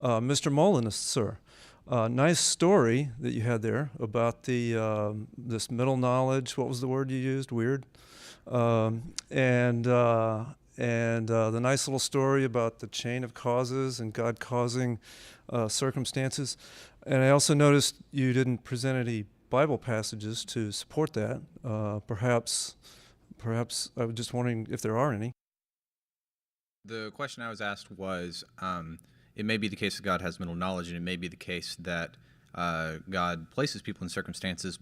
Mr. Molinist, sir, nice story that you had there about this middle knowledge. What was the word you used? Weird. And the nice little story about the chain of causes and God causing circumstances. And I also noticed you didn't present any Bible passages to support that. Perhaps I was just wondering if there are any. The question I was asked was, it may be the case that God has middle knowledge, and it may be the case that God places people in circumstances,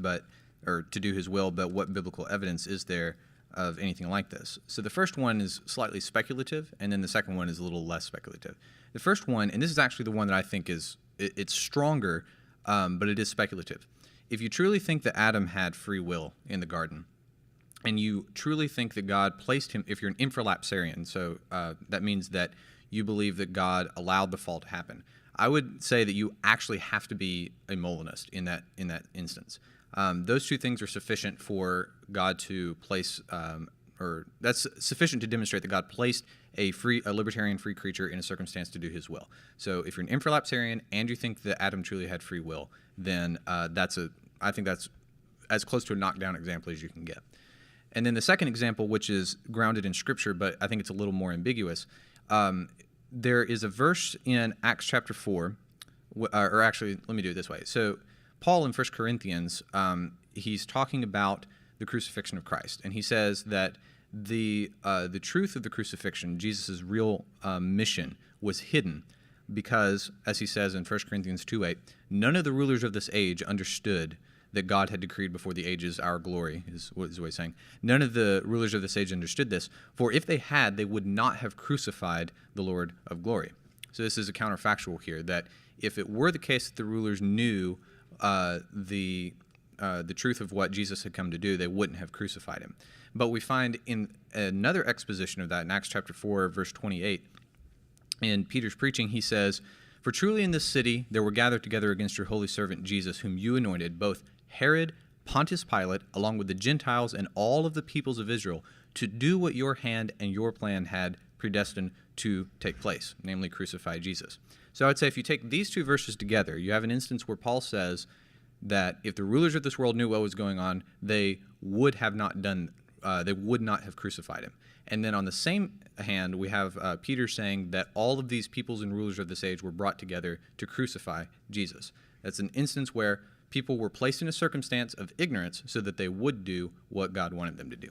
or to do His will, but what biblical evidence is there of anything like this? So the first one is slightly speculative, and then the second one is a little less speculative. The first one, and this is actually the one that I think it's stronger, but it is speculative. If you truly think that Adam had free will in the garden, and you truly think that God placed him, if you're an infralapsarian, so that means that you believe that God allowed the fall to happen, I would say that you actually have to be a Molinist in that instance. Those two things are sufficient for God to place, or that's sufficient to demonstrate that God placed a libertarian free creature in a circumstance to do His will. So if you're an infralapsarian and you think that Adam truly had free will, then I think that's as close to a knockdown example as you can get. And then the second example, which is grounded in Scripture, but I think it's a little more ambiguous, there is a verse in Acts chapter 4, or actually, let me do it this way. So Paul in 1 Corinthians, he's talking about the crucifixion of Christ, and he says that the truth of the crucifixion, Jesus' real mission, was hidden because, as he says in 1 Corinthians 2:8, none of the rulers of this age understood that God had decreed before the ages our glory, is what he's saying. None of the rulers of this age understood this, for if they had, they would not have crucified the Lord of glory. So this is a counterfactual here, that if it were the case that the rulers knew the truth of what Jesus had come to do, they wouldn't have crucified him. But we find in another exposition of that, in Acts chapter 4, verse 28, in Peter's preaching, he says, "For truly in this city there were gathered together against your holy servant Jesus, whom you anointed, both Herod, Pontius Pilate, along with the Gentiles and all of the peoples of Israel, to do what your hand and your plan had predestined to take place," namely crucify Jesus. So I would say if you take these two verses together, you have an instance where Paul says that if the rulers of this world knew what was going on, they would not have crucified him. And then on the same hand, we have Peter saying that all of these peoples and rulers of this age were brought together to crucify Jesus. That's an instance where people were placed in a circumstance of ignorance so that they would do what God wanted them to do.